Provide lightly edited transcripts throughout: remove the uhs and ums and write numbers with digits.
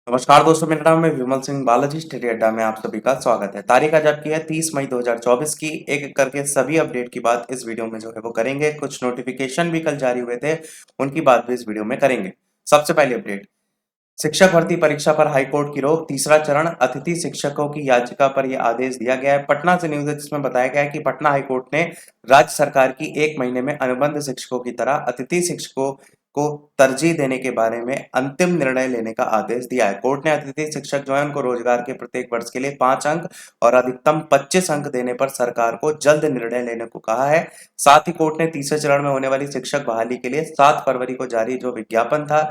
नमस्कार दोस्तों, मेरा नाम है विमल सिंह बालाजी। स्टडी अड्डा में आप सभी का स्वागत है। तारीख आज आपकी है 30 मई 2024 की। एक एक करके सभी अपडेट की बात इस वीडियो में जो है वो करेंगे। कुछ नोटिफिकेशन भी कल जारी हुए थे, उनकी बात भी इस वीडियो में करेंगे। सबसे पहले अपडेट, शिक्षक भर्ती परीक्षा पर हाईकोर्ट की रोक, तीसरा चरण। अतिथि शिक्षकों की याचिका पर यह आदेश दिया गया है। पटना से न्यूज है जिसमें बताया गया है कि पटना हाईकोर्ट ने राज्य सरकार की 1 महीने में अनुबंध शिक्षकों की तरह अतिथि शिक्षकों को तरजीह देने के बारे में अंतिम निर्णय लेने का आदेश दिया है। कोर्ट ने अतिथि शिक्षक जो है उनको रोजगार के प्रत्येक वर्ष के लिए 5 अंक और अधिकतम 25 अंक देने पर सरकार को जल्द निर्णय लेने को कहा है। साथ ही कोर्ट ने तीसरे चरण में होने वाली शिक्षक बहाली के लिए 7 फरवरी को जारी जो विज्ञापन था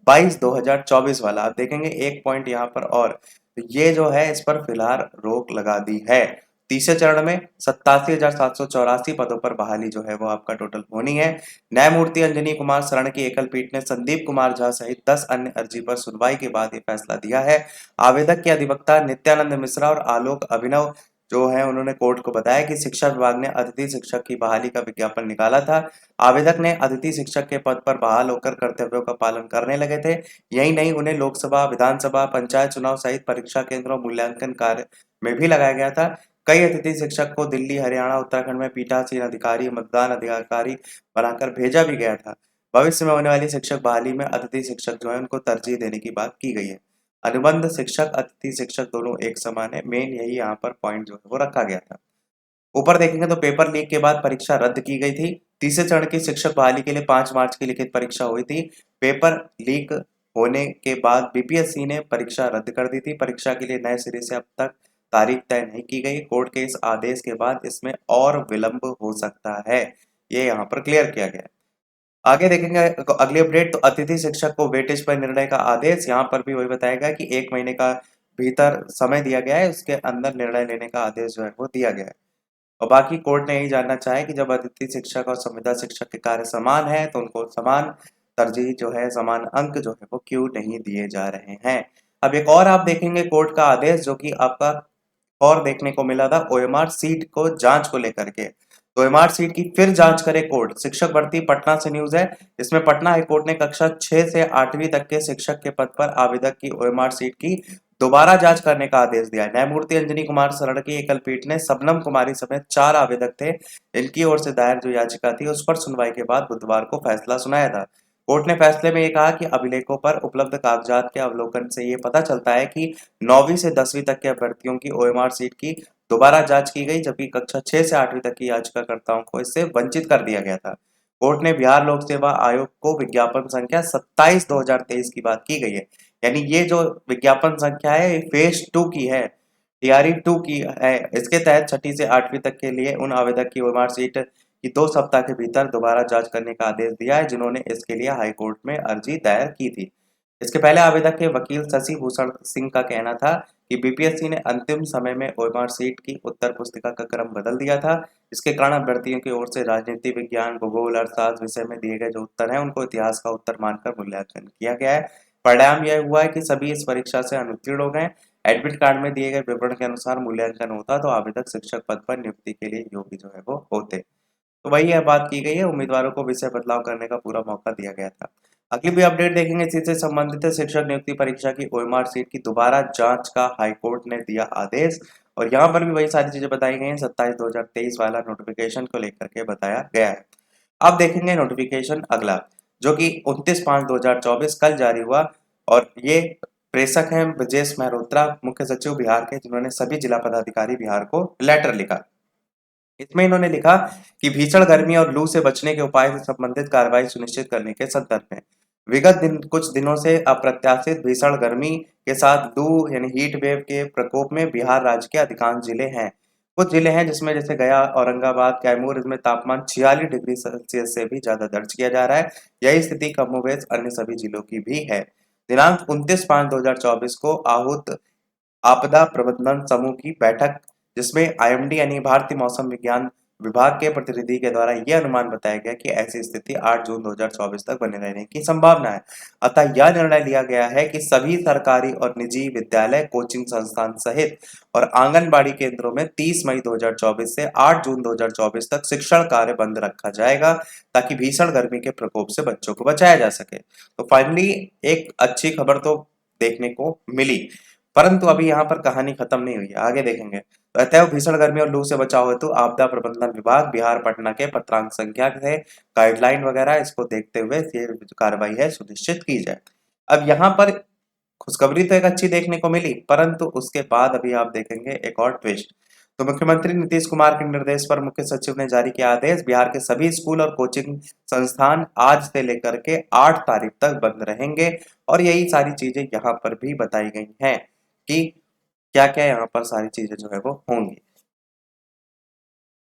22/2024 वाला, आप देखेंगे एक पॉइंट यहाँ पर, और तो ये जो है इस पर फिलहाल रोक लगा दी है। तीसरे चरण में 87,784 पदों पर बहाली जो है वो आपका टोटल होनी है। न्यायमूर्ति अंजनी कुमार शरण की एकल पीठ ने संदीप कुमार झा सहित 10 अन्य अर्जी पर सुनवाई के बाद ये फैसला दिया है। आवेदक के अधिवक्ता नित्यानंद मिश्रा और आलोक अभिनव जो है उन्होंने कोर्ट को बताया कि शिक्षा विभाग ने अतिथि शिक्षक की बहाली का विज्ञापन निकाला था। आवेदक ने अतिथि शिक्षक के पद पर बहाल होकर कर्तव्यों का पालन करने लगे थे। यही नहीं, उन्हें लोकसभा, विधानसभा, पंचायत चुनाव सहित परीक्षा केंद्रों मूल्यांकन कार्य में भी लगाया गया था। कई अतिथि शिक्षक को दिल्ली, हरियाणा, उत्तराखंड में पीठासीन अधिकारी, मतदान अधिकारी बनाकर भेजा भी गया था। भविष्य में होने वाली शिक्षक बहाली में अतिथि शिक्षक जो है उनको तरजीह देने की बात की गई है। अनुबंध शिक्षक, अतिथि शिक्षक दोनों एक समान है। मेन यही यहाँ पर पॉइंट जो है वो रखा गया था। ऊपर देखेंगे तो पेपर लीक के बाद परीक्षा रद्द की गई थी। तीसरे चरण की शिक्षक बहाली के लिए 5 मार्च की लिखित परीक्षा हुई थी। पेपर लीक होने के बाद बीपीएससी ने परीक्षा रद्द कर दी थी। परीक्षा के लिए नए सिरे से अब तक तारीख तय नहीं की गई। कोर्ट के इस आदेश के बाद इसमें और विलंब हो सकता है, ये यहाँ पर क्लियर किया गया है। आगे देखेंगे अगली अपडेट, तो अतिथि शिक्षक को वेटेज पर निर्णय का आदेश। यहाँ पर भी वही बताया गया कि 1 महीने का भीतर समय दिया गया है, उसके अंदर निर्णय लेने का आदेश जो है वो दिया गया है। और बाकी कोर्ट ने यही जानना चाहा है कि जब अतिथि शिक्षक और संविदा शिक्षक के कार्य समान है तो उनको समान तरजीह जो है, समान अंक जो है वो क्यों नहीं दिए जा रहे हैं। अब एक और आप देखेंगे कोर्ट का आदेश जो कि आपका और देखने को मिला था ओएमआर सीट को जांच को लेकर के। तो ओएमआर सीट की फिर जांच करे कोर्ट। शिक्षक भर्ती पटना से न्यूज है, इसमें पटना हाईकोर्ट ने कक्षा 6 से 8वीं तक के शिक्षक के पद पर आवेदक की ओएमआर सीट की दोबारा जांच करने का आदेश दिया है। न्यायमूर्ति अंजनी कुमार शरण की एकल पीठ ने सबनम कुमारी समेत 4 आवेदक थे, इनकी ओर से दायर जो याचिका थी उस पर सुनवाई के बाद बुधवार को फैसला सुनाया था। कोर्ट ने फैसले में ये कहा कि अभिलेखों पर उपलब्ध कागजात के अवलोकन से ये पता चलता है कि 9वीं से 10वीं तक के अभ्यर्थियों की ओएमआर सीट की दोबारा जांच की गई, जबकि कक्षा 6 से 8वीं तक की याचिकाकर्ताओं को इससे वंचित कर दिया गया था। कोर्ट ने बिहार लोक सेवा आयोग को विज्ञापन संख्या 27/2023 की बात की गई है। यानी ये जो विज्ञापन संख्या है ये फेज 2 की है, टीआरई 2 की है। इसके तहत 6ठी से 8वीं तक के लिए उन आवेदक की ओएमआर सीट की 2 सप्ताह के भीतर दोबारा जांच करने का आदेश दिया है जिन्होंने इसके लिए हाईकोर्ट में अर्जी दायर की थी। इसके पहले आवेदक के वकील शशि भूषण सिंह का कहना था कि बीपीएससी ने अंतिम समय में ओएमआर सीट की उत्तर पुस्तिका का क्रम बदल दिया था। इसके कारण अभ्यर्थियों की ओर से राजनीति विज्ञान, भूगोल, अर्थशास्त्र विषय में दिए गए जो उत्तर हैं उनको इतिहास का उत्तर मानकर मूल्यांकन किया गया है। परिणाम यह हुआ है कि सभी इस परीक्षा से अनुत्तीर्ण हो गए। एडमिट कार्ड में दिए गए विवरण के अनुसार मूल्यांकन होता तो आवेदक शिक्षक पद पर नियुक्ति के लिए योग्य जो है वो होते। तो वही यह बात की गई है, उम्मीदवारों को विषय बदलाव करने का पूरा मौका दिया गया था। अगली भी अपडेट देखेंगे, इसी से संबंधित है। शिक्षक नियुक्ति परीक्षा की ओएमआर सीट की दोबारा जांच का हाईकोर्ट ने दिया आदेश, और यहाँ पर भी वही सारी चीजें बताई गई हैं। 27/2023 वाला नोटिफिकेशन को लेकर के बताया गया है। अब देखेंगे नोटिफिकेशन अगला जो कि 29/5/2024 कल जारी हुआ, और ये प्रेषक हैं ब्रजेश मेहरोत्रा, मुख्य सचिव बिहार के, जिन्होंने सभी जिला पदाधिकारी बिहार को लेटर लिखा। इसमें इन्होंने लिखा कि भीषण गर्मी और लू से बचने के उपाय से संबंधित कार्रवाई सुनिश्चित करने के संदर्भ में विगत कुछ दिनों से अप्रत्याशित भीषण गर्मी के साथ लू यानी हीट वेव के प्रकोप में बिहार राज्य के अधिकांश जिले हैं। कुछ जिले हैं जिसमें जैसे गया, औरंगाबाद, कैमूर, इसमें तापमान 46 डिग्री सेल्सियस से भी ज्यादा दर्ज किया जा रहा है। यही स्थिति कमोबेश अन्य सभी जिलों की भी है। दिनांक 29/5/2024 को आहूत आपदा प्रबंधन समूह की बैठक, जिसमें आईएमडी यानी भारतीय मौसम विज्ञान विभाग के प्रतिनिधि के द्वारा यह अनुमान बताया गया कि ऐसी स्थिति 8 जून 2024 तक बने रहने की संभावना है। अतः यह निर्णय लिया गया है कि सभी सरकारी और निजी विद्यालय, कोचिंग संस्थान सहित और आंगनबाड़ी केंद्रों में 30 मई 2024 से 8 जून 2024 तक शिक्षण कार्य बंद रखा जाएगा, ताकि भीषण गर्मी के प्रकोप से बच्चों को बचाया जा सके। तो फाइनली एक अच्छी खबर तो देखने को मिली। परंतु अभी यहाँ पर कहानी खत्म नहीं हुई है, आगे देखेंगे। तो अतएव भीषण गर्मी और लू से बचाव हेतु आपदा प्रबंधन विभाग बिहार पटना के पत्रांक संख्या से गाइडलाइन वगैरह इसको देखते हुए ये जो कार्रवाई है सुनिश्चित की जाए। अब यहाँ पर खुशखबरी तो एक अच्छी देखने को मिली, परंतु उसके बाद अभी आप देखेंगे एक और ट्विस्ट। तो मुख्यमंत्री नीतीश कुमार के निर्देश पर मुख्य सचिव ने जारी किया आदेश, बिहार के सभी स्कूल और कोचिंग संस्थान आज से लेकर के 8 तारीख तक बंद रहेंगे। और यही सारी चीजें यहाँ पर भी बताई गई हैं कि क्या क्या यहाँ पर सारी चीजें जो है वो होंगी।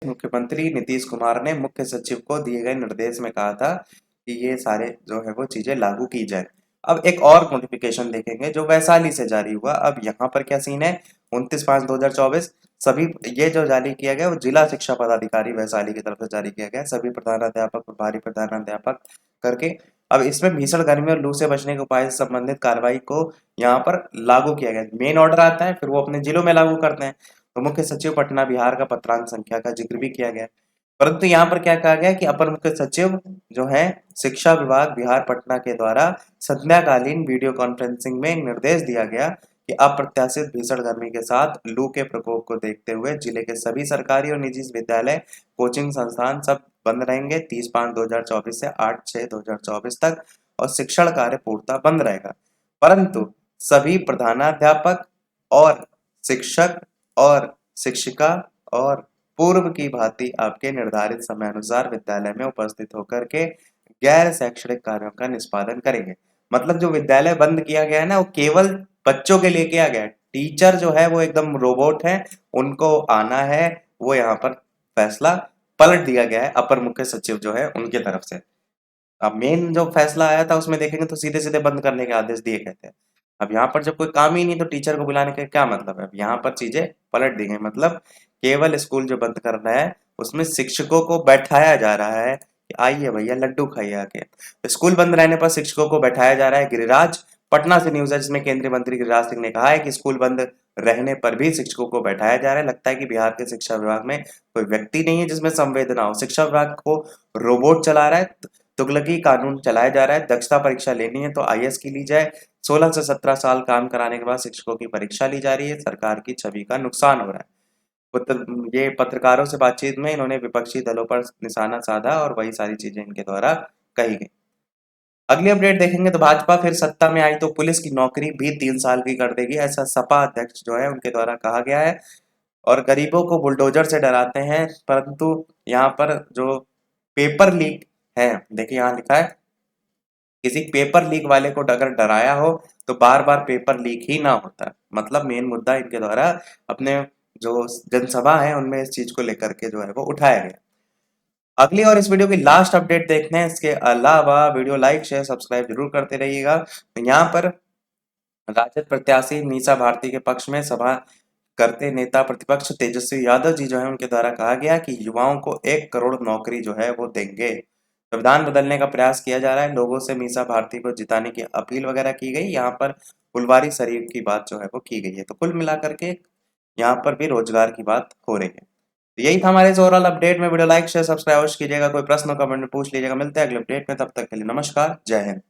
मुख्यमंत्री नीतीश कुमार ने मुख्य सचिव को दिए गए निर्देश में कहा था कि ये सारे जो है वो चीजें लागू की जाए। अब एक और नोटिफिकेशन देखेंगे जो वैशाली से जारी हुआ। अब यहाँ पर क्या सीन है, 29/5/2024 सभी ये जो जारी किया गया वो जिला शिक्षा पदाधिकारी वैशाली की तरफ से जारी किया गया, सभी प्रधानाध्यापक प्रभारी प्रधानाध्यापक करके। अब इसमें भीषण गर्मी और लू से बचने के उपाय से संबंधित कार्रवाई को यहाँ पर लागू किया गया। मेन ऑर्डर आता है, फिर वो अपने जिलों में लागू करते हैं। तो मुख्य सचिव पटना बिहार का पत्रांक संख्या का जिक्र भी किया गया। परंतु यहाँ पर क्या कहा गया कि अपर मुख्य सचिव जो है शिक्षा विभाग बिहार पटना के द्वारा संध्याकालीन वीडियो कॉन्फ्रेंसिंग में एक निर्देश दिया गया कि अप्रत्याशित भीषण गर्मी के साथ लू के प्रकोप को देखते हुए जिले के सभी सरकारी और निजी विद्यालय कोचिंग संस्थान सब बंद रहेंगे 30/5/2024 से 8/6/2024 तक, और शिक्षण कार्य पूर्णतः बंद रहेगा। परंतु सभी प्रधानाध्यापक और शिक्षक और शिक्षिका और पूर्व की भांति आपके निर्धारित समय अनुसार विद्यालय में उपस्थित होकर के गैर शैक्षणिक कार्यों का निष्पादन करेंगे। मतलब जो विद्यालय बंद किया गया है ना, वो केवल बच्चों के लिए किया गया है। टीचर जो है वो एकदम रोबोट है, उनको आना है, वो यहाँ पर फैसला पलट दिया गया है अपर मुख्य सचिव जो है उनके तरफ से। अब मेन जो फैसला आया था उसमें देखेंगे तो सीधे सीधे बंद करने के आदेश दिए गए थे। अब यहाँ पर जब कोई काम ही नहीं तो टीचर को बुलाने का क्या मतलब है। अब यहाँ पर चीजें पलट दी गई, मतलब केवल स्कूल जो बंद करना है उसमें शिक्षकों को बैठाया जा रहा है कि आइए भैया लड्डू खाइए आके। तो स्कूल बंद रहने पर शिक्षकों को बैठाया जा रहा है। गिरिराज पटना से न्यूज है जिसमें केंद्रीय मंत्री गिरिराज सिंह ने कहा है कि स्कूल बंद रहने पर भी शिक्षकों को बैठाया जा रहा है। लगता है कि बिहार के शिक्षा विभाग में कोई व्यक्ति नहीं है जिसमें संवेदना हो। शिक्षा विभाग को रोबोट चला रहा है, तुगलकी कानून चलाया जा रहा है। दक्षता परीक्षा लेनी है तो आईएएस की ली जाए। 16 से 17 साल काम कराने के बाद शिक्षकों की परीक्षा ली जा रही है। सरकार की छवि का नुकसान हो रहा है। ये पत्रकारों से बातचीत में इन्होंने विपक्षी दलों पर निशाना साधा और वही सारी चीजें इनके द्वारा कही गई। अगली अपडेट देखेंगे तो भाजपा फिर सत्ता में आई तो पुलिस की नौकरी भी 3 साल की कर देगी, ऐसा सपा अध्यक्ष जो है उनके द्वारा कहा गया है। और गरीबों को बुलडोजर से डराते हैं, परंतु यहाँ पर जो पेपर लीक है, देखिए यहाँ लिखा है किसी पेपर लीक वाले को अगर डराया हो तो बार बार पेपर लीक ही ना होता। मतलब मेन मुद्दा इनके द्वारा अपने जो जनसभा है उनमें इस चीज को लेकर के जो है वो उठाया गया। अगली और इस वीडियो की लास्ट अपडेट देखते हैं। इसके अलावा वीडियो लाइक शेयर सब्सक्राइब जरूर करते रहिएगा। तो यहाँ पर राजद प्रत्याशी मीसा भारती के पक्ष में सभा करते नेता प्रतिपक्ष तेजस्वी यादव जी जो है उनके द्वारा कहा गया कि युवाओं को 1 करोड़ नौकरी जो है वो देंगे। संविधान बदलने का प्रयास किया जा रहा है, लोगों से मीसा भारती को जिताने की अपील वगैरह की गई। यहाँ पर फुलवारी शरीफ की बात जो है वो की गई है। तो कुल मिलाकर के यहाँ पर भी रोजगार की बात हो रही है। तो यही था हमारे इस ओवरऑल अपडेट में। वीडियो लाइक शेयर सब्सक्राइब कीजिएगा, कोई प्रश्न कमेंट में पूछ लीजिएगा। मिलते हैं अगले अपडेट में, तब तक के लिए नमस्कार, जय हिंद।